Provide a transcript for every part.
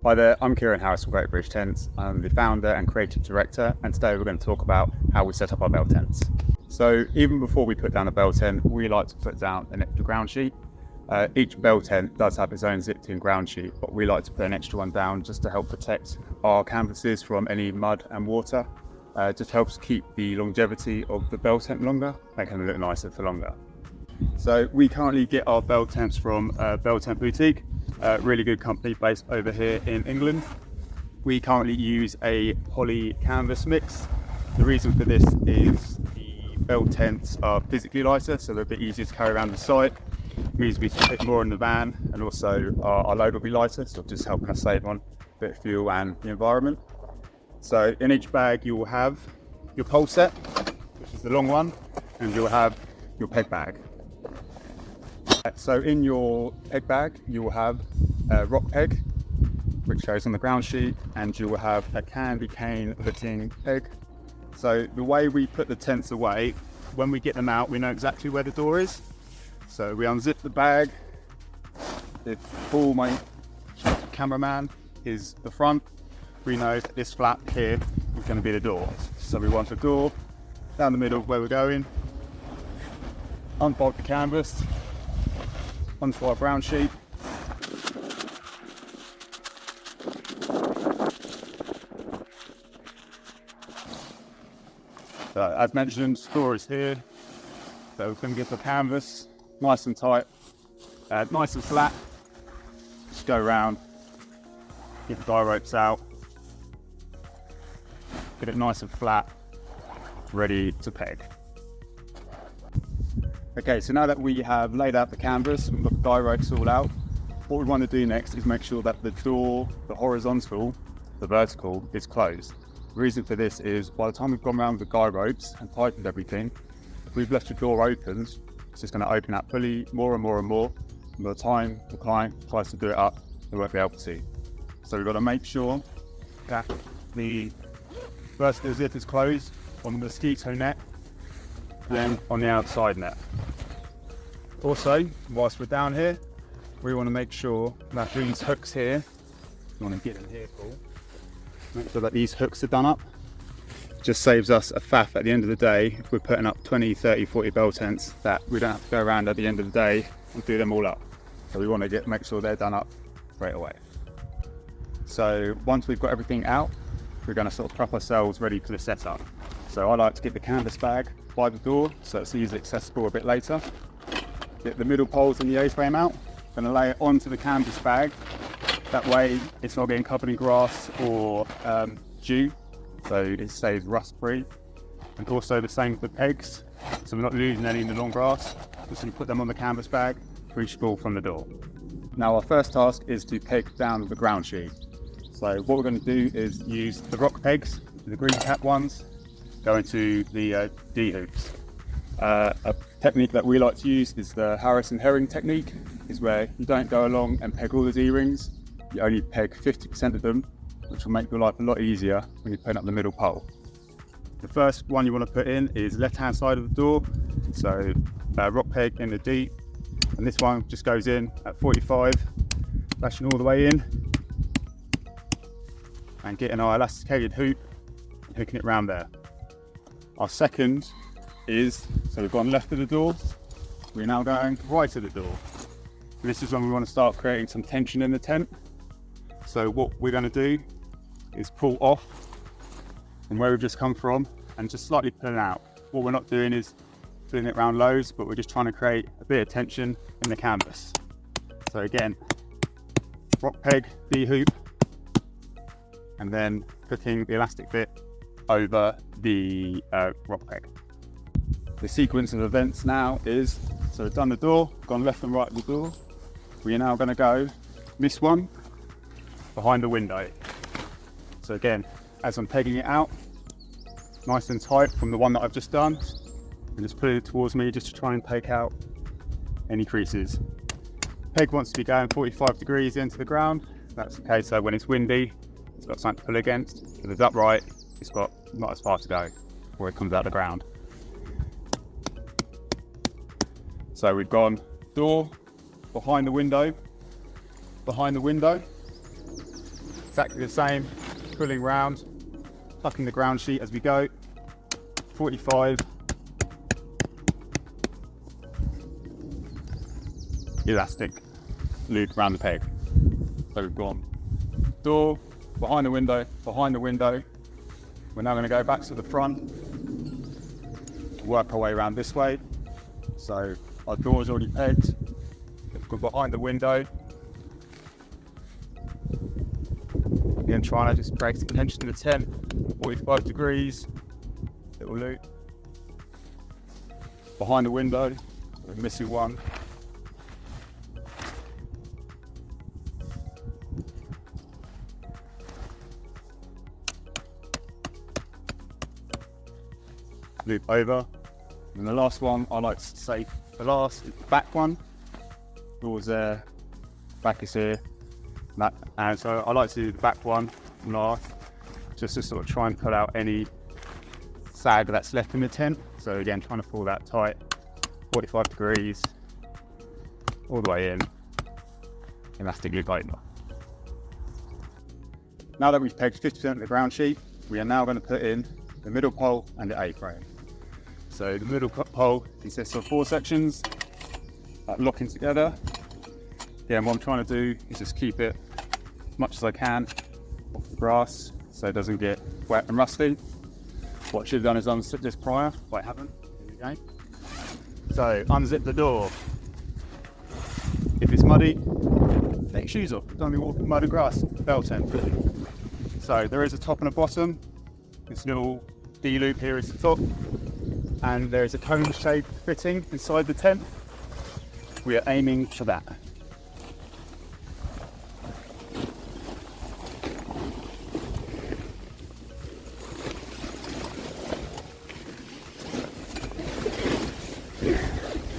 Hi there, I'm Kieran from Great British Tents. I'm the founder and creative director, and today we're going to talk about how we set up our bell tents. So even before we put down a bell tent, we like to put down an extra ground sheet. Each bell tent does have its own zipped-in ground sheet, but we like to put an extra one down just to help protect our canvases from any mud and water. Just helps keep the longevity of the bell tent longer, making them look nicer for longer. So we currently get our bell tents from Bell Tent Boutique, a really good company based over here in England. We currently use a poly canvas mix. The reason for this is the bell tents are physically lighter, so they're a bit easier to carry around the site. It means we can fit more in the van, and also our load will be lighter, so just helping us save on a bit of fuel and the environment. So in each bag you will have your pole set, which is the long one, and you'll have your peg bag. So in your peg bag you will have a rock peg, which goes on the ground sheet, and you will have a candy cane footing peg. So the way we put the tents away, when we get them out, we know exactly where the door is. So we unzip the bag. If Paul, my cameraman, is the front, we know that this flap here is going to be the door. So we want a door down the middle where we're going. Unfold the canvas onto our brown sheet. So as mentioned, store is here. So we're going to get the canvas nice and tight, nice and flat. Just go around, get the guy ropes out, get it nice and flat, ready to peg. Okay, so now that we have laid out the canvas, we've got the guy ropes all out, what we want to do next is make sure that the door, the horizontal, the vertical, is closed. The reason for this is by the time we've gone around with the guy ropes and tightened everything, if we've left the door open, it's just going to open up fully more and more and more. And by the time the client tries to do it up, they won't be able to. So we've got to make sure that the vertical zip is closed on the mosquito net, then on the outside net. Also, whilst we're down here, we want to make sure that these hooks here, you want to get in here, Paul, make sure that these hooks are done up. It just saves us a faff at the end of the day if we're putting up 20, 30, 40 bell tents, that we don't have to go around at the end of the day and do them all up. So we want to make sure they're done up straight away. So once we've got everything out, we're going to sort of prep ourselves ready for the setup. So I like to get the canvas bag by the door so it's easily accessible a bit later. Get the middle poles and the A-frame out. Going to lay it onto the canvas bag. That way it's not getting covered in grass or dew, so it stays rust free. And also the same with the pegs, so we're not losing any in the long grass. Just going to put them on the canvas bag, reachable from the door. Now our first task is to peg down the ground sheet. So what we're going to do is use the rock pegs, the green cap ones, go into the D hoops. A technique that we like to use is the Harris and Herring technique, is where you don't go along and peg all the D-rings, you only peg 50% of them, which will make your life a lot easier when you're putting up the middle pole. The first one you want to put in is left-hand side of the door, so rock peg in the D, and this one just goes in at 45, flashing all the way in, and getting our elasticated hoop and hooking it round there. Our second is, so we've gone left of the door, we're now going right of the door. And this is when we want to start creating some tension in the tent. So what we're going to do is pull off from where we've just come from and just slightly pull it out. What we're not doing is pulling it round lows, but we're just trying to create a bit of tension in the canvas. So again, rock peg, D hoop, and then putting the elastic bit over the rock peg. The sequence of events now is, so we've done the door, gone left and right of the door. We are now going to go this one behind the window. So again, as I'm pegging it out, nice and tight from the one that I've just done, and just put it towards me just to try and take out any creases. Peg wants to be going 45 degrees into the ground. That's okay, so when it's windy, it's got something to pull against. If it's upright, it's got not as far to go before it comes out of the ground. So we've gone door, behind the window, Exactly the same, pulling round, tucking the ground sheet as we go. 45. Elastic loop around the peg. So we've gone door, behind the window, behind the window. We're now going to go back to the front, work our way around this way. So our door is already pegged. We've gone behind the window. Again, trying to just create some tension in the tent. 45 degrees, little loop. Behind the window, we're missing one. Loop over. And the last one I like to say the last is the back one. Door's there, back is here. And so I like to do the back one last, just to sort of try and cut out any sag that's left in the tent. So again, trying to pull that tight, 45 degrees, all the way in, elastic loop over. Now that we've pegged 50% of the ground sheet, we are now going to put in the middle pole and the A-frame. So the middle pole consists of 4 sections that lock in together. Again, what I'm trying to do is just keep it as much as I can off the grass so it doesn't get wet and rusty. What I should have done is unzip this prior, but I haven't. Here we go. So unzip the door. If it's muddy, take your shoes off. Don't be walking muddy grass, bell tent. So there is a top and a bottom. This little D-loop here is the top. And there is a cone-shaped fitting inside the tent. We are aiming for that.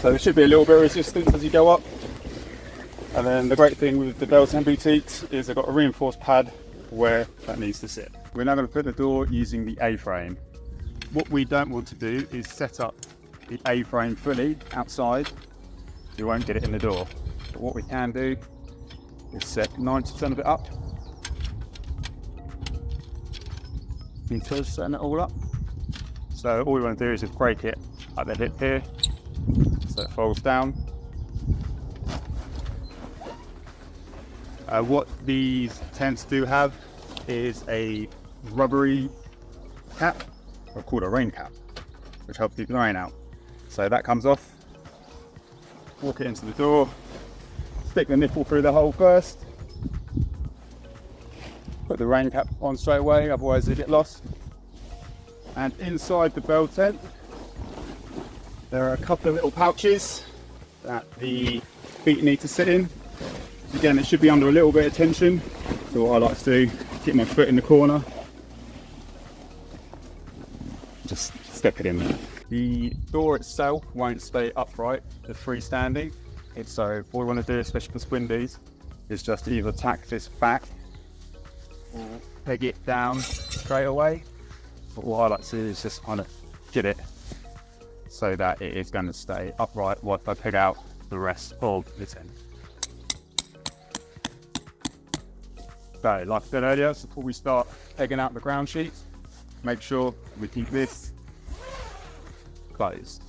So there should be a little bit of resistance as you go up. And then the great thing with the bell tent boutiques is they've got a reinforced pad where that needs to sit. We're now going to put the door using the A-frame. What we don't want to do is set up the A-frame fully outside, so you won't get it in the door. But what we can do is set 90% of it up. Until setting it all up. So all we want to do is just break it at the lip here, so it folds down. What these tents do have is a rubbery cap, or called a rain cap, which helps keep the rain out. So that comes off, walk it into the door, stick the nipple through the hole first, put the rain cap on straight away, otherwise they get lost. And inside the bell tent, there are a couple of little pouches that the feet need to sit in. Again, it should be under a little bit of tension. So what I like to do, get my foot in the corner, just step it in there. The door itself won't stay upright, it's freestanding. So all we want to do, especially for Swindies, is just either tack this back or peg it down straight away. But what I like to do is just kind of get it so that it is going to stay upright whilst I peg out the rest of the tent. So, like I said earlier, so before we start pegging out the ground sheets, make sure we keep this closed.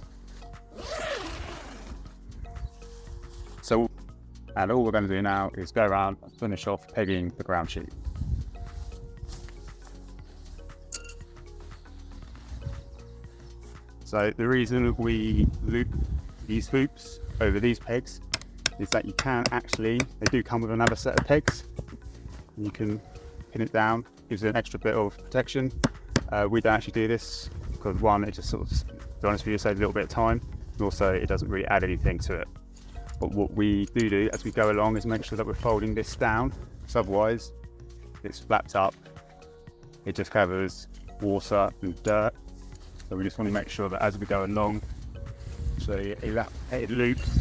So, and all we're going to do now is go around and finish off pegging the ground sheet. So the reason we loop these hoops over these pegs is that you can actually, they do come with another set of pegs. You can pin it down, gives it an extra bit of protection. We don't actually do this because one, it just sort of, to be honest with you, saves a little bit of time, and also it doesn't really add anything to it. But what we do as we go along is make sure that we're folding this down, because otherwise it's flapped up, it just covers water and dirt. So we just want to make sure that as we go along, so it loops.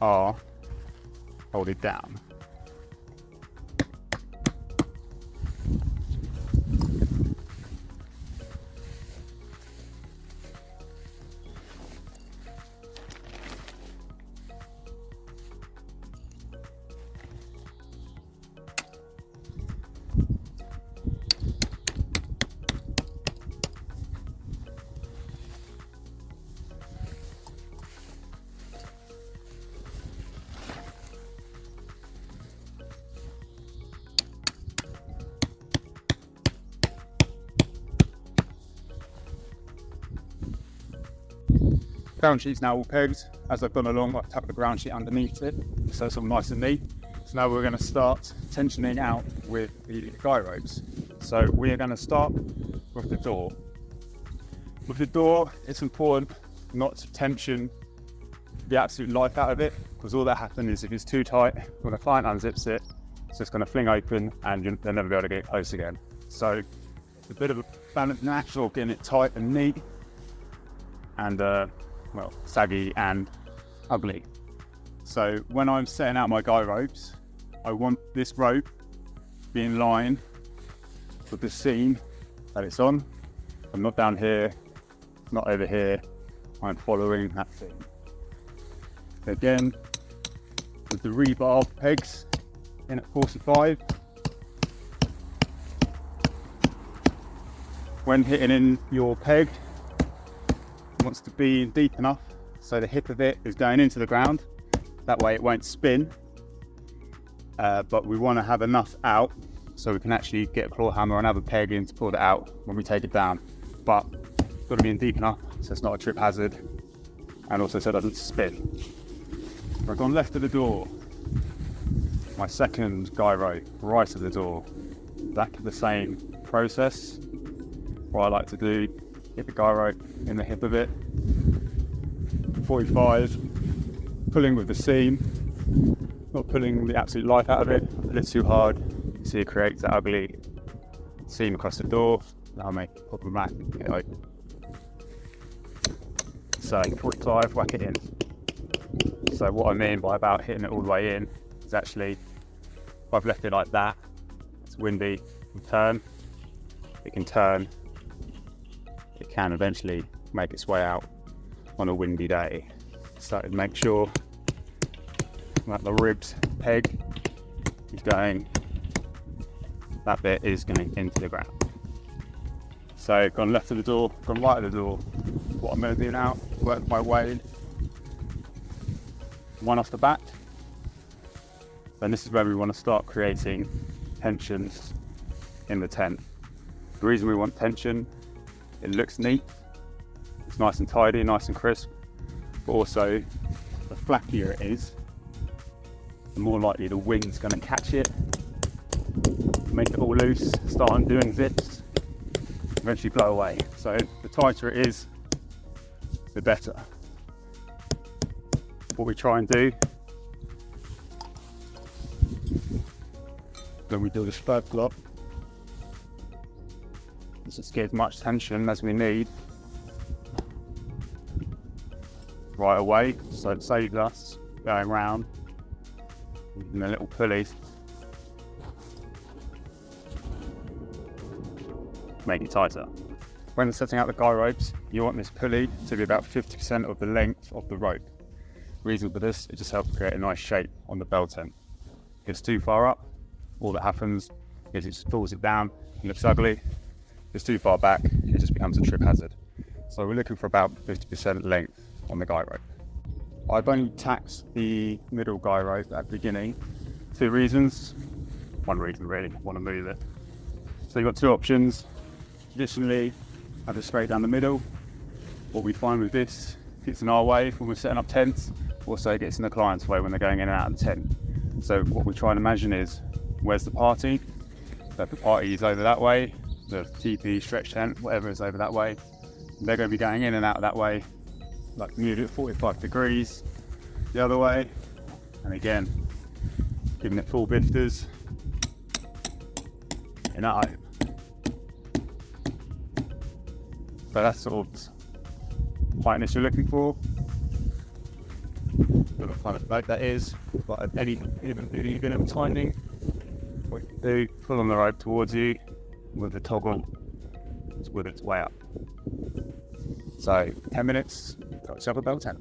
Are folded down. Ground sheet's now all pegged. As I've gone along, I've tapped the ground sheet underneath it, so it's all nice and neat. So now we're going to start tensioning out with the guy ropes. So we are going to start with the door. With the door, it's important not to tension the absolute life out of it, because all that happens is if it's too tight, when the client unzips it, it's just going to fling open and they'll never be able to get it close again. So it's a bit of a balance, natural, getting it tight and neat, and well, saggy and ugly. So when I'm setting out my guy ropes, I want this rope to be in line with the seam that it's on. I'm not down here, not over here, I'm following that seam. Again, with the rebar pegs in at 45. When hitting in your peg, it wants to be deep enough so the hip of it is going into the ground. That way it won't spin, but we want to have enough out so we can actually get a claw hammer and have a peg in to pull it out when we take it down. But it's got to be in deep enough so it's not a trip hazard, and also so it doesn't spin. I've gone left of the door, my second guy rope right of the door. Back of the same process. What I like to do, get the guy rope in the hip of it, 45, pulling with the seam, not pulling the absolute life out of it. Pull it too hard, you see it creates that ugly seam across the door. That'll make it problematic and get it open. So 45, whack it in. So what I mean by about hitting it all the way in is actually, if I've left it like that, it's windy, it can turn, it can eventually make its way out on a windy day. So make sure that the ribbed peg is going, that bit is going into the ground. So gone left of the door, gone right of the door. What I'm going to do now, work my way one off the back. Then this is where we want to start creating tensions in the tent. The reason we want tension, it looks neat, it's nice and tidy, nice and crisp, but also the flappier it is, the more likely the wind's going to catch it, make it all loose, start undoing zips, eventually blow away. So the tighter it is, the better. What we try and do, then we do the third block, is just get as much tension as we need right away, so it saves us going round using the little pulleys, make it tighter. When setting out the guy ropes, you want this pulley to be about 50% of the length of the rope. Reason for this, it just helps create a nice shape on the bell tent. If it's too far up, all that happens is it just pulls it down, it looks ugly. If it's too far back, it just becomes a trip hazard. So we're looking for about 50% length on the guy rope. I've only tacked the middle guy rope at the beginning. 2 reasons. One reason really, I want to move it. So you've got 2 options. Traditionally, have it straight down the middle. What we find with this, gets in our way when we're setting up tents, also it gets in the client's way when they're going in and out of the tent. So what we try and imagine is, where's the party? So if the party is over that way, the TP, stretch tent, whatever is over that way, they're going to be going in and out that way, like move it 45 degrees the other way, and again, giving it full bifters in that height. So that's sort of tightness you're looking for. Don't know what kind of boat that is, but even of tightening, what you can do, pull on the rope towards you with the toggle, it's with its way up. So 10 minutes, got yourself a bell tent.